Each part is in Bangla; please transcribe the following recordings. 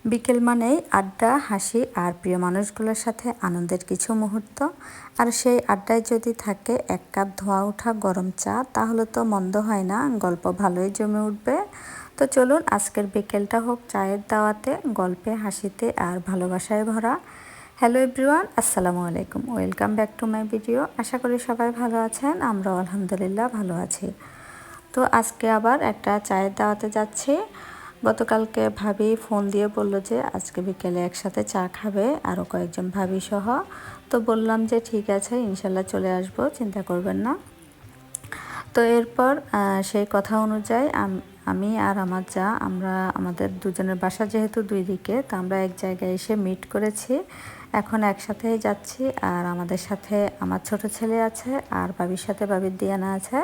বিকেল মানেই আড্ডা, হাসি আর প্রিয় মানুষগুলোর সাথে আনন্দের কিছু মুহূর্ত। আর সেই আড্ডায় যদি থাকে এক কাপ ধোঁয়া ওঠা গরম চা, তাহলে তো মন্দ হয় না, গল্প ভালোই জমে উঠবে। তো চলুন আজকের বিকেলটা হোক চায়ের দাওয়াতে, গল্পে, হাসিতে আর ভালোবাসায় ভরা। হ্যালো এভরিওয়ান, আসসালামু আলাইকুম, welcome back to my video. আশা করি সবাই ভালো আছেন, আমরাও আলহামদুলিল্লাহ ভালো আছি। তো আজকে আবার একটা চায়ের দাওয়াতে যাচ্ছি। গতকালকে ভাবি ফোন দিয়ে বলল যে আজকে বিকেলে একসাথে চা খাবে, আরও কয়েকজন ভাবি সহ। তো বললাম যে ঠিক আছে, ইনশাল্লাহ চলে আসব, চিন্তা করবেন না। তো এরপর সেই কথা অনুযায়ী আমি আর আমার যা, আমরা আমাদের দুজনের বাসা যেহেতু দুই দিকে, তো আমরা এক জায়গায় এসে মিট করেছি। এখন একসাথেই যাচ্ছি। আর আমাদের সাথে আমার ছোট ছেলে আছে, আর ভাবির সাথে ভাবির দিয়ানা আছে।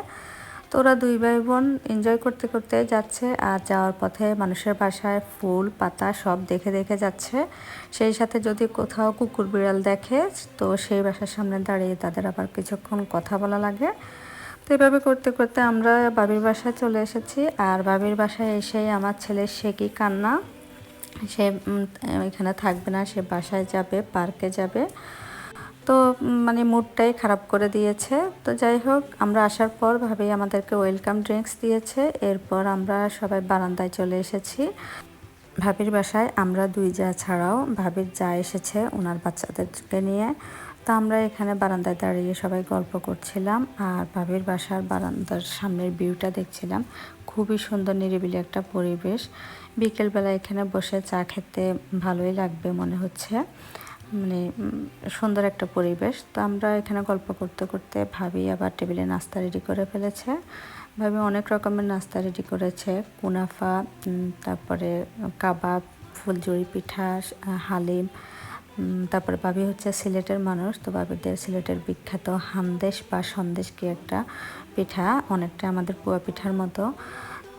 তো ওরা দুই ভাই বোন এনজয় করতে করতে যাচ্ছে। আর যাওয়ার পথে মানুষের বাসায় ফুল পাতা সব দেখে দেখে যাচ্ছে। সেই সাথে যদি কোথাও কুকুর বিড়াল দেখে, তো সেই বাসার সামনে দাঁড়িয়ে তাদের আবার কিছুক্ষণ কথা বলা লাগে। তো এভাবে করতে করতে আমরা বাবির বাসায় চলে এসেছি। আর বাবির বাসায় এসেই আমার ছেলের সে কি কান্না, সে এখানে থাকবে না, সে বাসায় যাবে, পার্কে যাবে। তো মানে মুডটাই খারাপ করে দিয়েছে। তো যাই হোক, আমরা আসার পর ভাবি আমাদেরকে ওয়েলকাম ড্রিঙ্কস দিয়েছে। এরপর আমরা সবাই বারান্দায় চলে এসেছি ভাবির বাসায়। আমরা দুই যা ছাড়াও ভাবির যা এসেছে ওনার বাচ্চাদেরকে নিয়ে। তো আমরা এখানে বারান্দায় দাঁড়িয়ে সবাই গল্প করছিলাম আর ভাবির বাসার বারান্দার সামনের ভিউটা দেখছিলাম। খুবই সুন্দর নিরিবিলি একটা পরিবেশ। বিকেলবেলা এখানে বসে চা খেতে ভালোই লাগবে মনে হচ্ছে, মানে সুন্দর একটা পরিবেশ। তো আমরা এখানে গল্প করতে করতে ভাবি আবার টেবিলে নাস্তা রেডি করে ফেলেছে। ভাবি অনেক রকমের নাস্তা রেডি করেছে, কুনাফা, তারপরে কাবাব, ফুলঝুরি পিঠা, হালিম। তারপরে ভাবি হচ্ছে সিলেটের মানুষ, তো ভাবিদের সিলেটের বিখ্যাত হামদেশ বা সন্দেশ কি একটা পিঠা, অনেকটা আমাদের পুয়া পিঠার মতো।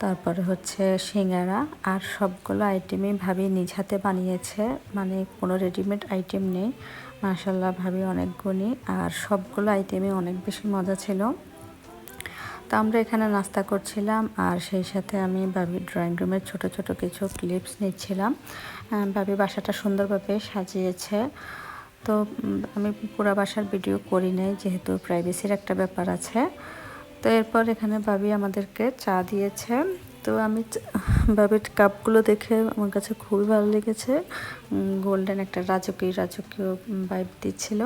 তারপরে হচ্ছে সিঙ্গারা। আর সবগুলো আইটেমই ভাবি নিজ হাতে বানিয়েছে, মানে কোনো রেডিমেড আইটেম নেই। মাশাল্লাহ ভাবি অনেক গুণী, আর সবগুলো আইটেমই অনেক বেশি মজা ছিল। তো আমরা এখানে নাস্তা করছিলাম, আর সেই সাথে আমি ভাবির ড্রয়িং রুমের ছোট ছোট কিছু ক্লিপস নিচ্ছিলাম। ভাবি বাসাটা সুন্দরভাবে সাজিয়েছে। তো আমি পুরো বাসার ভিডিও করি নাই, যেহেতু প্রাইভেসির একটা ব্যাপার আছে। তো এরপর এখানে ভাবি আমাদেরকে চা দিয়েছে। তো আমি ভাবির কাপগুলো দেখে আমার কাছে খুবই ভালো লেগেছে। গোল্ডেন একটা রাজকীয় রাজকীয় ভাইব দিচ্ছিল।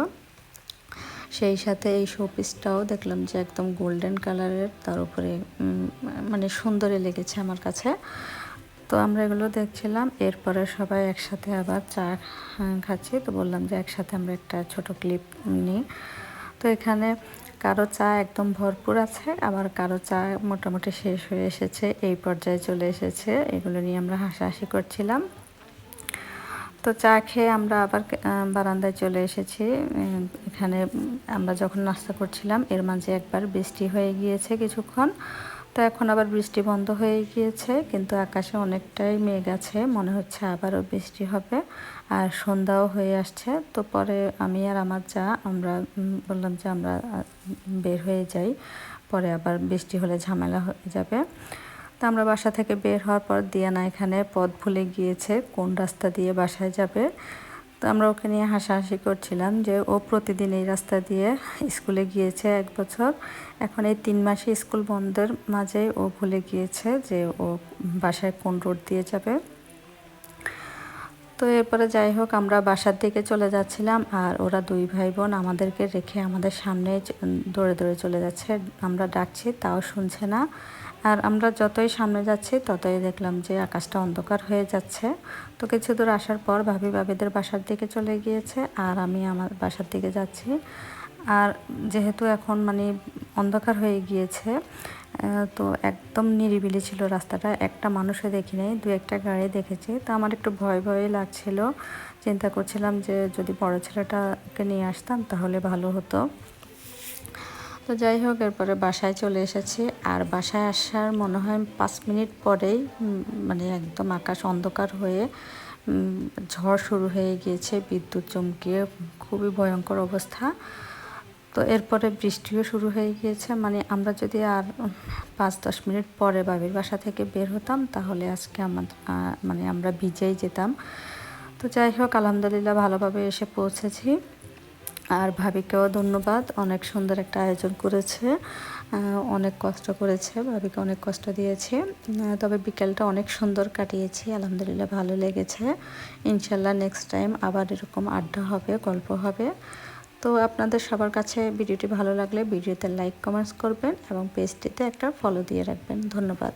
সেই সাথে এই শোপিসটাও দেখলাম যে একদম গোল্ডেন কালারের, তার উপরে মানে সুন্দরই লেগেছে আমার কাছে। তো আমরা এগুলো দেখছিলাম। এরপরে সবাই একসাথে আবার চা খাচ্ছি। তো বললাম যে একসাথে আমরা একটা ছোট ক্লিপ নিই। তো এখানে কারো চা একদম ভরপুর আছে, আবার কারো চা মোটামুটি শেষ হয়ে এসেছে, এই পর্যায়ে চলে এসেছে। এগুলো নিয়ে আমরা হাসাহাসি করছিলাম। তো চা খেয়ে আমরা আবার বারান্দায় চলে এসেছি। এখানে আমরা যখন নাস্তা করছিলাম এর মাঝে একবার বৃষ্টি হয়ে গিয়েছে কিছুক্ষণ। তো এখন আবার বৃষ্টি বন্ধ হয়ে গিয়েছে, কিন্তু আকাশে অনেকটাই মেঘ আছে, মনে হচ্ছে আবারও বৃষ্টি হবে। আর সন্ধ্যাও হয়ে আসছে। তো পরে আমি আর আমার যা, আমরা বললাম যে আমরা বের হয়ে যাই, পরে আবার বৃষ্টি হলে ঝামেলা হয়ে যাবে। তো আমরা বাসা থেকে বের হওয়ার পর দিয়ানা এখানে পথ ভুলে গিয়েছে, কোন রাস্তা দিয়ে বাসায় যাবে। তো আমরা ওকে নিয়ে হাসাহাসি করছিলাম যে ও প্রতিদিন এই রাস্তা দিয়ে স্কুলে গিয়েছে 1 বছর। এখন এই 3 মাসে স্কুল বন্ধের মাঝে ও ভুলে গিয়েছে যে ও বাসায় কোন রোড দিয়ে যাবে। তো এরপরে যাই হোক, আমরা বাসার দিকে চলে যাচ্ছিলাম, আর ওরা দুই ভাই বোন আমাদেরকে রেখে আমাদের সামনে দৌড়ে দৌড়ে চলে যাচ্ছে। আমরা ডাকছি তাও শুনছে না। আর আমরা যতই সামনে যাচ্ছি ততই দেখলাম যে আকাশটা অন্ধকার হয়ে যাচ্ছে। তো কিছু দূর আসার পর ভাবি ভাবিদের বাসার দিকে চলে গিয়েছে, আর আমি আমার বাসার দিকে যাচ্ছি। আর যেহেতু এখন মানে অন্ধকার হয়ে গিয়েছে, তো একদম নিরিবিলি ছিল রাস্তাটা, একটা মানুষও দেখি নাই, 2-1টা গাড়ি দেখেছি। তো আমার একটু ভয় ভয় লাগছিল, চিন্তা করছিলাম যে যদি বড় ছেলেটাকে নিয়ে আসতাম তাহলে ভালো হতো। তো যাই হোক, এরপরে বাসায় চলে এসেছি। আর বাসায় আসার মনে হয় 5 মিনিট পরেই মানে একদম আকাশ অন্ধকার হয়ে ঝড় শুরু হয়ে গিয়েছে, বিদ্যুৎ চমকিয়ে খুবই ভয়ঙ্কর অবস্থা। তো এরপরে বৃষ্টিও শুরু হয়ে গিয়েছে, মানে আমরা যদি আর 5-10 মিনিট পরে বাবির বাসা থেকে বের হতাম তাহলে আজকে মানে আমরা ভিজেই যেতাম। তো যাই হোক, আলহামদুলিল্লাহ ভালোভাবে এসে পৌঁছেছি। আর ভাবিকেও ধন্যবাদ, অনেক সুন্দর একটা আয়োজন করেছে, অনেক কষ্ট করেছে, ভাবিকে অনেক কষ্ট দিয়েছে। তবে বিকেলটা অনেক সুন্দর কাটিয়েছি, আলহামদুলিল্লাহ ভালো লেগেছে। ইনশাল্লাহ নেক্সট টাইম আবার এরকম আড্ডা হবে, গল্প হবে। তো আপনাদের সবার কাছে ভিডিওটি ভালো লাগলে ভিডিওতে লাইক কমেন্টস করবেন এবং পেজটিতে একটা ফলো দিয়ে রাখবেন। ধন্যবাদ।